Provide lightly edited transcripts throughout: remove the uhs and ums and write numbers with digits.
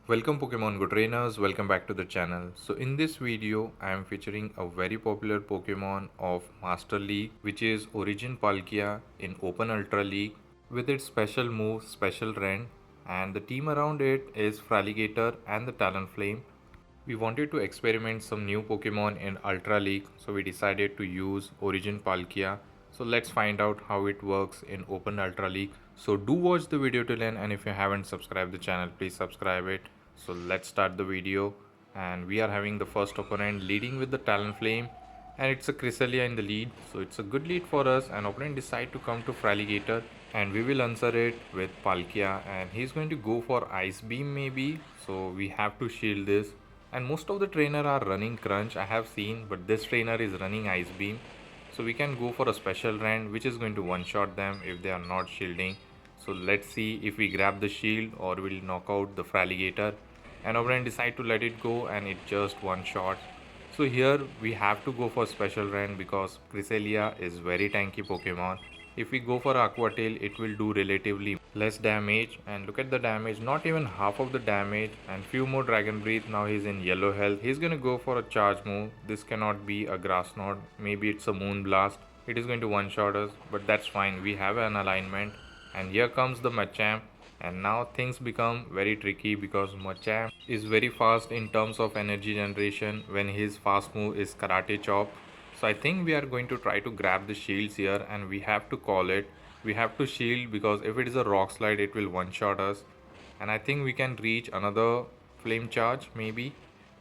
Welcome Pokemon Go trainers, welcome back to the channel. So in this video I am featuring a very popular Pokemon of Master League, which is Origin Palkia in Open Ultra League with its special move Special Rend, and the team around it is Fraligator and the Talonflame. We wanted to experiment some new Pokemon in Ultra League, so we decided to use Origin Palkia. So let's find out how it works in Open Ultra League. So do watch the video till end, and if you haven't subscribed the channel, please subscribe it. So let's start the video, and we are having the first opponent leading with the Talonflame, and it's a Cresselia in the lead. So it's a good lead for us, and opponent decide to come to Fraligator, and we will answer it with Palkia, and he's going to go for Ice Beam maybe. So we have to shield this, and most of the trainer are running Crunch I have seen, but this trainer is running Ice Beam. So we can go for a special rand which is going to one shot them if they are not shielding. So let's see if we grab the shield or we'll knock out the Fraligator, and opponent decide to let it go and it just one shot. So here we have to go for special rand because Cresselia is very tanky Pokemon. If we go for Aqua Tail, it will do relatively less damage, and look at the damage, not even half of the damage, and few more Dragon Breath. Now he's in yellow health. He's gonna go for a charge move. This cannot be a Grass Knot, maybe it's a Moon Blast. It is going to one shot us, but that's fine, we have an alignment. And here comes the Machamp, and now things become very tricky because Machamp is very fast in terms of energy generation when his fast move is Karate Chop. So I think we are going to try to grab the shields here, and we have to call it. We have to shield because if it is a rock slide it will one shot us, and I think we can reach another flame charge maybe,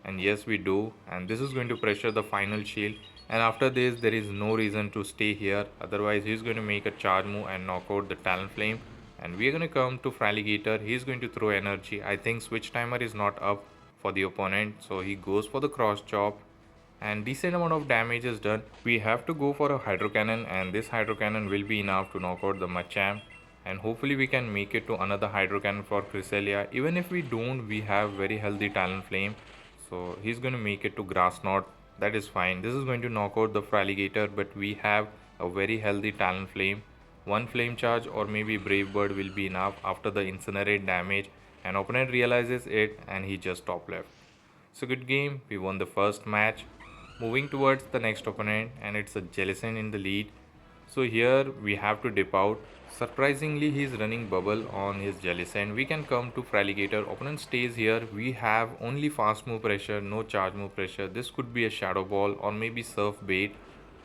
and yes we do, and this is going to pressure the final shield, and after this there is no reason to stay here, otherwise he's going to make a charge move and knock out the Talonflame, and we are going to come to Fraligator. He's going to throw energy. I think switch timer is not up for the opponent, so he goes for the cross chop, and decent amount of damage is done. We have to go for a Hydro Cannon, and this Hydro Cannon will be enough to knock out the Machamp, and hopefully we can make it to another Hydro Cannon for Cresselia. Even if we don't, we have very healthy Talonflame, so he's going to make it to Grass Knot. That is fine. This is going to knock out the Fraligator, but we have a very healthy Talonflame. One flame charge or maybe Brave Bird will be enough after the incinerate damage, and opponent realizes it and he just top left. So good game, we won the first match. Moving towards the next opponent, and it's a Jellicent in the lead. So here we have to dip out. Surprisingly he is running Bubble on his Jellicent. We can come to Fraligator. Opponent stays here. We have only fast move pressure, no charge move pressure. This could be a Shadow Ball or maybe Surf Bait,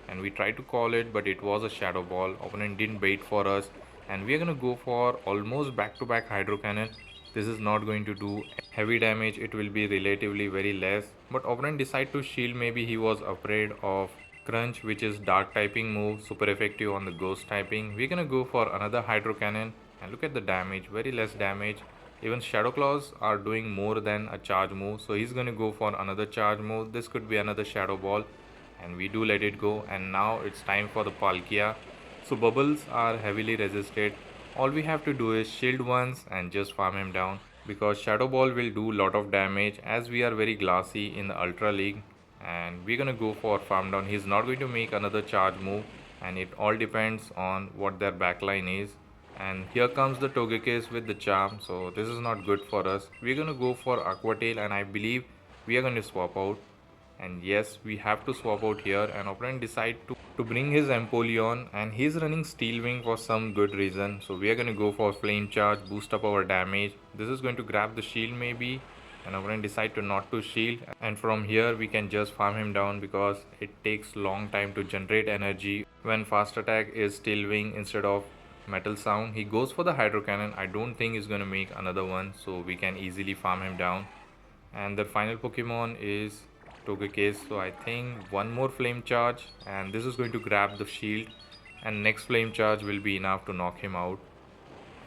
and we tried to call it but it was a Shadow Ball. Opponent didn't bait for us, and we are gonna go for almost back to back Hydro Cannon. This is not going to do heavy damage, it will be relatively very less, but opponent decide to shield. Maybe he was afraid of Crunch, which is dark typing move, super effective on the ghost typing. We're gonna go for another Hydro Cannon, and look at the damage, very less damage. Even Shadow Claws are doing more than a charge move, so he's gonna go for another charge move. This could be another Shadow Ball, and we do let it go, and now it's time for the Palkia. So bubbles are heavily resisted. All we have to do is shield once and just farm him down, because Shadow Ball will do lot of damage as we are very glassy in the Ultra League, and we're gonna go for farm down. He's not going to make another charge move, and it all depends on what their backline is. And here comes the Togekiss with the charm, so this is not good for us. We're gonna go for Aqua Tail, and I believe we are going to swap out. And yes, we have to swap out here, and opponent decide to bring his Empoleon, and he's running Steel Wing for some good reason. So we are going to go for Flame Charge, boost up our damage. This is going to grab the shield maybe, and opponent decide to not to shield, and from here we can just farm him down because it takes long time to generate energy when fast attack is Steel Wing instead of Metal Sound. He goes for the Hydro Cannon. I don't think he's going to make another one, so we can easily farm him down. And the final Pokemon is Togekiss, so I think one more flame charge, and this is going to grab the shield, and next flame charge will be enough to knock him out.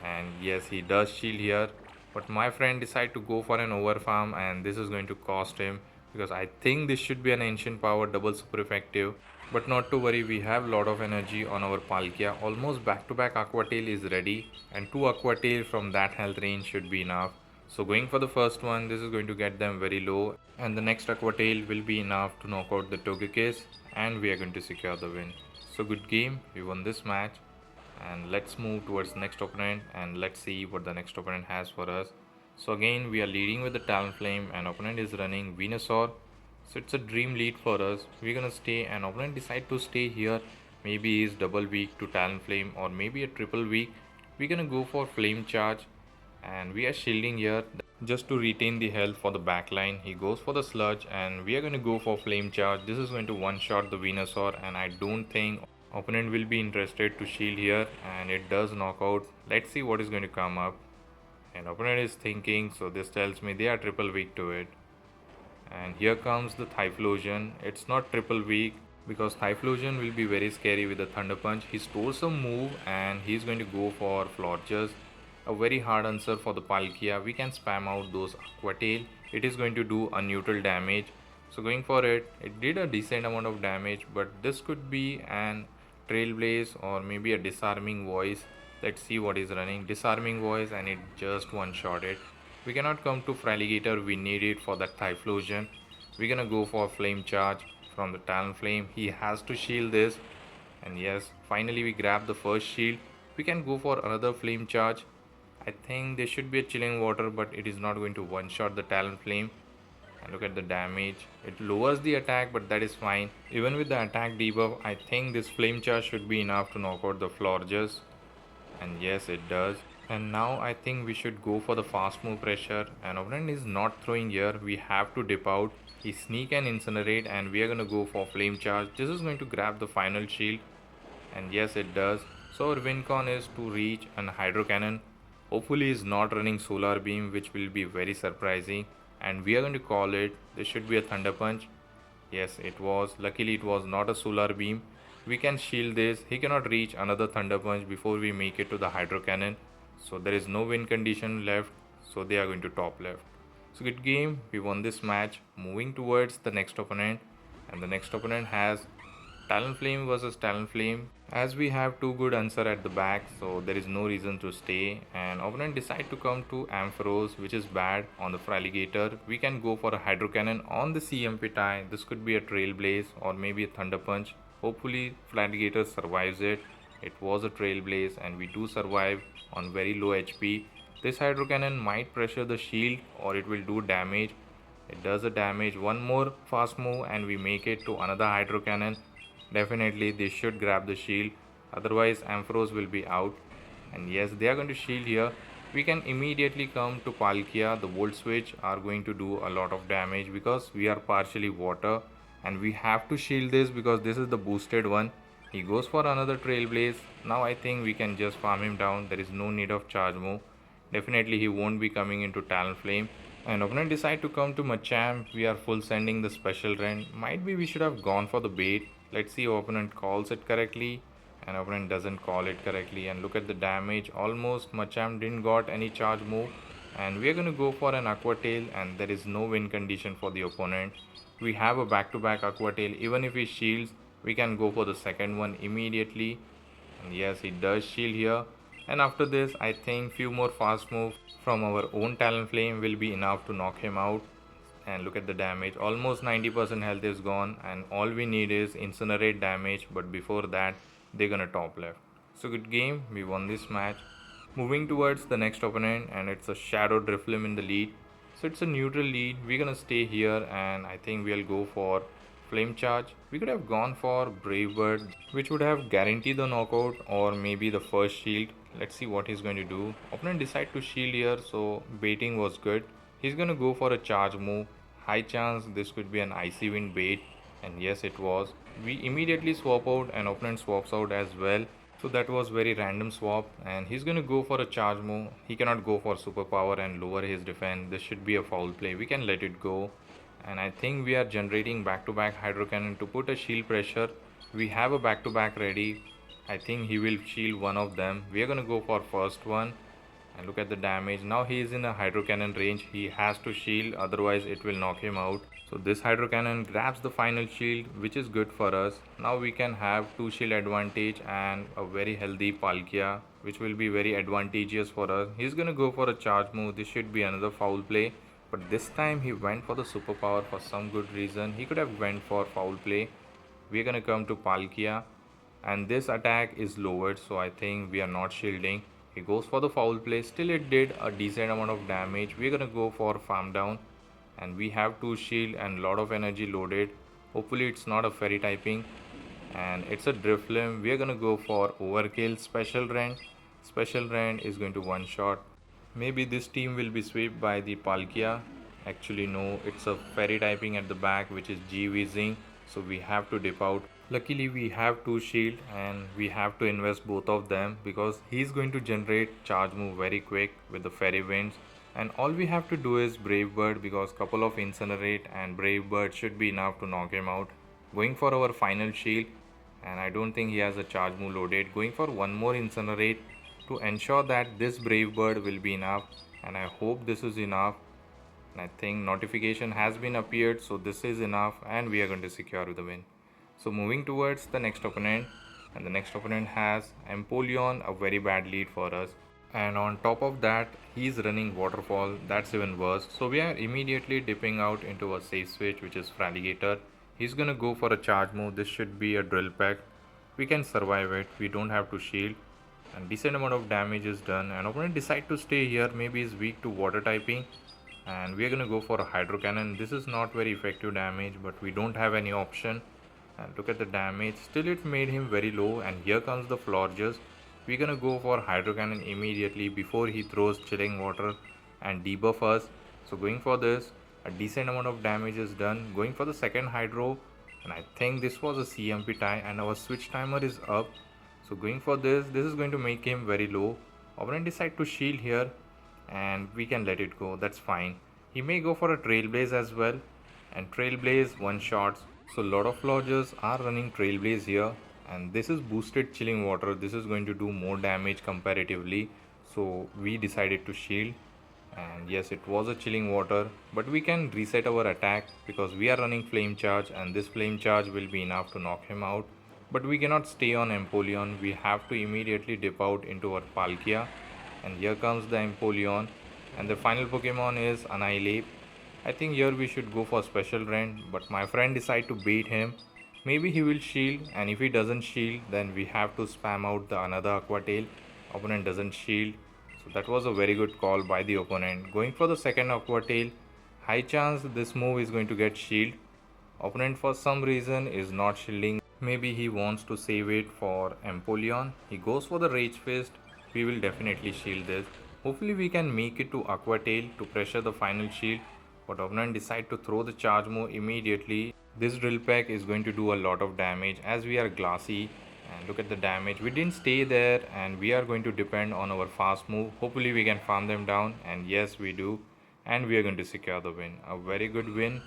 And yes, he does shield here, but my friend decided to go for an overfarm, and this is going to cost him because I think this should be an ancient power double super effective. But not to worry, we have lot of energy on our Palkia. Almost back to back Aqua Tail is ready, and 2 Aqua Tail from that health range should be enough. So going for the first one, this is going to get them very low, and the next Aqua Tail will be enough to knock out the Togekiss, and we are going to secure the win. So good game, we won this match, and let's move towards next opponent and let's see what the next opponent has for us. So again we are leading with the Talonflame and opponent is running Venusaur. So it's a dream lead for us. We're gonna stay and opponent decide to stay here. Maybe he's double weak to Talonflame or maybe a triple weak. We're gonna go for Flame Charge and we are shielding here just to retain the health for the backline. He goes for the Sludge and we are gonna go for Flame Charge. This is going to one shot the Venusaur and I don't think opponent will be interested to shield here and it does knock out. Let's see what is going to come up. And opponent is thinking, so this tells me they are triple weak to it. And here comes the Typhlosion. It's not triple weak because Typhlosion will be very scary with the Thunder Punch. He stores some move and he's going to go for Florges. A very hard answer for the Palkia. We can spam out those Aqua Tail. It is going to do a neutral damage. So going for it, it did a decent amount of damage, but this could be an Trailblaze or maybe a Disarming Voice. Let's see what is running. Disarming Voice and it just one shot it. We cannot come to Fraligator, we need it for that Typhlosion. We're gonna go for Flame Charge from the Talonflame. He has to shield this. And yes, finally we grab the first shield. We can go for another Flame Charge. I think there should be a Chilling Water, but it is not going to one-shot the Talonflame. And look at the damage. It lowers the attack, but that is fine. Even with the attack debuff, I think this Flame Charge should be enough to knock out the Florges. And yes, it does. And now I think we should go for the fast move pressure. And opponent is not throwing here. We have to dip out. He sneak and incinerate and we are gonna go for flame charge. This is going to grab the final shield. And yes, it does. So our win con is to reach an hydro cannon. Hopefully he's not running solar beam, which will be very surprising. And we are going to call it. This should be a thunder punch. Yes, it was. Luckily it was not a solar beam. We can shield this. He cannot reach another thunder punch before we make it to the hydro cannon. So there is no win condition left. So they are going to top left. So good game. We won this match. Moving towards the next opponent. And the next opponent has Talonflame versus Talonflame. As we have two good answer at the back, so there is no reason to stay. And opponent decide to come to Ampharos, which is bad on the Fraligator. We can go for a Hydro Cannon on the CMP tie. This could be a Trailblaze or maybe a Thunder Punch. Hopefully Fraligator survives it. It was a Trailblaze and we do survive on very low HP. This Hydro Cannon might pressure the shield or it will do damage. It does a damage. One more fast move and we make it to another Hydro Cannon. Definitely they should grab the shield, otherwise Ampharos will be out. And yes, they are going to shield here. We can immediately come to Palkia. The Volt Switch are going to do a lot of damage because we are partially water. And we have to shield this because this is the boosted one. He goes for another Trailblaze. Now I think we can just farm him down. There is no need of charge move. Definitely he won't be coming into Talonflame. And opponent decide to come to Machamp. We are full sending the special rend. Might be we should have gone for the bait. Let's see if opponent calls it correctly. And opponent doesn't call it correctly. And look at the damage. Almost Machamp didn't got any charge move. And we are going to go for an Aqua Tail. And there is no win condition for the opponent. We have a back-to-back Aqua Tail. Even if he shields, we can go for the second one immediately. And yes, he does shield here. And after this, I think few more fast moves from our own Talonflame will be enough to knock him out. And look at the damage. Almost 90% health is gone. And all we need is incinerate damage. But before that, they're gonna top left. So good game. We won this match. Moving towards the next opponent. And it's a Shadow Drifloon in the lead. So it's a neutral lead. We're gonna stay here. And I think we'll go for Flame Charge. We could have gone for Brave Bird, which would have guaranteed the knockout or maybe the first shield. Let's see what he's going to do. Opponent decide to shield here, so baiting was good. He's going to go for a charge move. High chance this could be an Icy Wind bait, and yes it was. We immediately swap out and opponent swaps out as well. So that was very random swap and he's going to go for a charge move. He cannot go for superpower and lower his defense. This should be a foul play. We can let it go. And I think we are generating back-to-back Hydro Cannon to put a shield pressure. We have a back-to-back ready. I think he will shield one of them. We are going to go for first one. And look at the damage. Now he is in a Hydro Cannon range. He has to shield, otherwise it will knock him out. So this Hydro Cannon grabs the final shield, which is good for us. Now we can have 2 shield advantage and a very healthy Palkia, which will be very advantageous for us. He's going to go for a charge move. This should be another foul play. But this time he went for the superpower for some good reason. He could have went for foul play. We are going to come to Palkia. And this attack is lowered, so I think we are not shielding. He goes for the foul play. Still it did a decent amount of damage. We're gonna go for farm down. And we have 2 shield and lot of energy loaded. Hopefully it's not a fairy typing. And it's a drift limb. We're gonna go for overkill special rend. Special rend is going to one shot. Maybe this team will be swept by the Palkia. Actually no, it's a fairy typing at the back which is G-Weezing. So we have to dip out. Luckily we have 2 shield and we have to invest both of them because he's going to generate charge move very quick with the fairy winds. And all we have to do is Brave Bird because couple of Incinerate and Brave Bird should be enough to knock him out. Going for our final shield, and I don't think he has a charge move loaded. Going for one more Incinerate to ensure that this Brave Bird will be enough, and I hope this is enough. And I think notification has been appeared, so this is enough and we are going to secure the win. So moving towards the next opponent, and the next opponent has Empoleon, a very bad lead for us. And on top of that, he's running Waterfall, that's even worse. So we are immediately dipping out into a safe switch, which is Fraligator. He's gonna go for a charge move. This should be a drill peck. We can survive it, we don't have to shield. And decent amount of damage is done. And opponent decide to stay here, maybe he's weak to water typing. And we are gonna go for a Hydro Cannon. This is not very effective damage, but we don't have any option. And look at the damage, still it made him very low. And here comes the Florges. We're gonna go for Hydro Cannon immediately before he throws Chilling Water and debuff us. So going for this, a decent amount of damage is done. Going for the second Hydro, and I think this was a CMP tie and our switch timer is up. So going for this is going to make him very low. Opponent decide to shield here and we can let it go, that's fine. He may go for a Trailblaze as well, and Trailblaze one shots. So lot of Florges are running Trailblaze here, and this is boosted Chilling Water. This is going to do more damage comparatively, so we decided to shield. And yes, it was a Chilling Water, but we can reset our attack because we are running Flame Charge, and this Flame Charge will be enough to knock him out. But we cannot stay on Empoleon, we have to immediately dip out into our Palkia. And here comes the Empoleon, and the final Pokemon is Annihilate. I think here we should go for Special Rend, but my friend decided to bait him. Maybe he will shield, and if he doesn't shield, then we have to spam out the another Aqua Tail. Opponent doesn't shield, so that was a very good call by the opponent. Going for the second Aqua Tail, high chance this move is going to get shield. Opponent for some reason is not shielding. Maybe he wants to save it for Empoleon. He goes for the Rage Fist. We will definitely shield this. Hopefully we can make it to Aqua Tail to pressure the final shield. But opponent decide to throw the charge move immediately. This drill peck is going to do a lot of damage as we are glassy. And look at the damage. We didn't stay there and we are going to depend on our fast move. Hopefully we can farm them down, and yes we do. And we are going to secure the win. A very good win.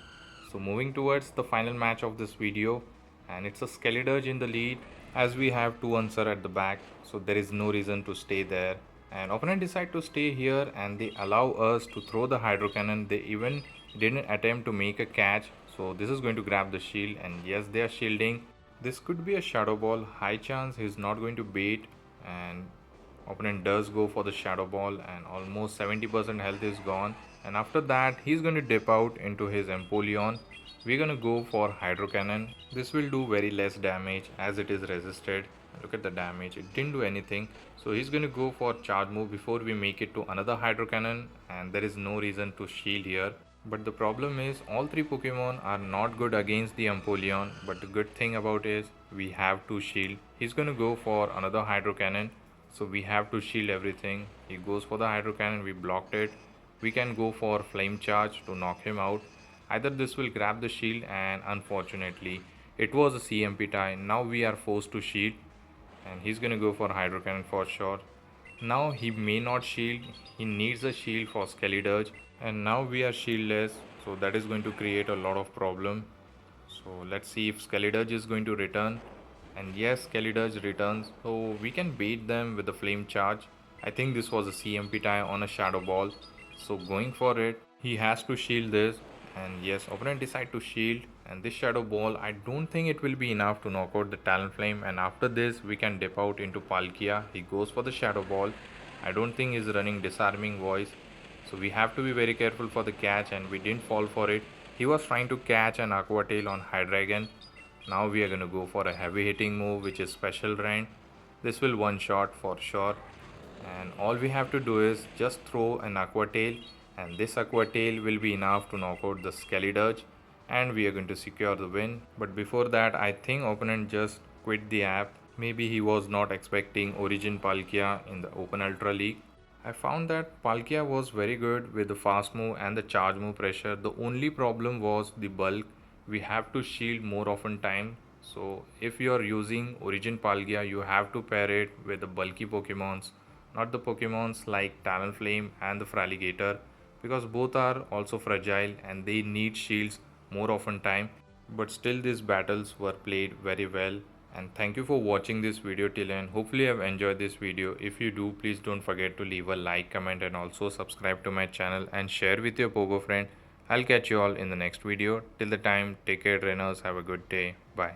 So moving towards the final match of this video, and it's a Skeledirge in the lead as we have 2 answer at the back, so there is no reason to stay there. And opponent decide to stay here and they allow us to throw the Hydro Cannon. They even didn't attempt to make a catch, so this is going to grab the shield, and yes they are shielding. This could be a Shadow Ball, high chance he's not going to bait, and opponent does go for the Shadow Ball and almost 70% health is gone. And after that he's going to dip out into his Empoleon. We're gonna go for Hydro Cannon. This will do very less damage as it is resisted. Look at the damage, it didn't do anything. So he's gonna go for charge move before we make it to another Hydro Cannon, and there is no reason to shield here. But the problem is all 3 Pokemon are not good against the Empoleon, but the good thing about is we have to shield. He's gonna go for another Hydro Cannon, so we have to shield everything. He goes for the Hydro Cannon, we blocked it. We can go for Flame Charge to knock him out. Either this will grab the shield, and unfortunately it was a CMP tie. Now we are forced to shield, and he's gonna go for Hydro Cannon for sure. Now he may not shield, he needs a shield for Skeledirge, and now we are shieldless, so that is going to create a lot of problem. So let's see if Skeledirge is going to return, and yes Skeledirge returns, so we can bait them with the Flame Charge. I think this was a CMP tie on a Shadow Ball, so going for it, he has to shield this. And yes, opponent decide to shield, and this Shadow Ball, I don't think it will be enough to knock out the Talonflame. And after this we can dip out into Palkia. He goes for the Shadow Ball. I don't think he's running Disarming Voice, so we have to be very careful for the catch, and we didn't fall for it. He was trying to catch an Aqua Tail on Hydreigon. Now we are going to go for a heavy hitting move which is Special Rend. This will one shot for sure. and all we have to do is just throw an aqua tail, and this aqua tail will be enough to knock out the Skeledirge, and we are going to secure the win. But before that, I think opponent just quit the app. Maybe he was not expecting Origin Palkia in the Open Ultra League. I found that Palkia was very good with the fast move and the charge move pressure. The only problem was the bulk. We have to shield more often time. So if you are using Origin Palkia, you have to pair it with the bulky Pokemons, not the Pokemons like Talonflame and the Fraligator, because both are also fragile and they need shields more often time. But still these battles were played very well, and thank you for watching this video till end. Hopefully you have enjoyed this video. If you do, please don't forget to leave a like, comment and also subscribe to my channel and share with your Pogo friend. I'll catch you all in the next video. Till the time, take care trainers, have a good day. Bye.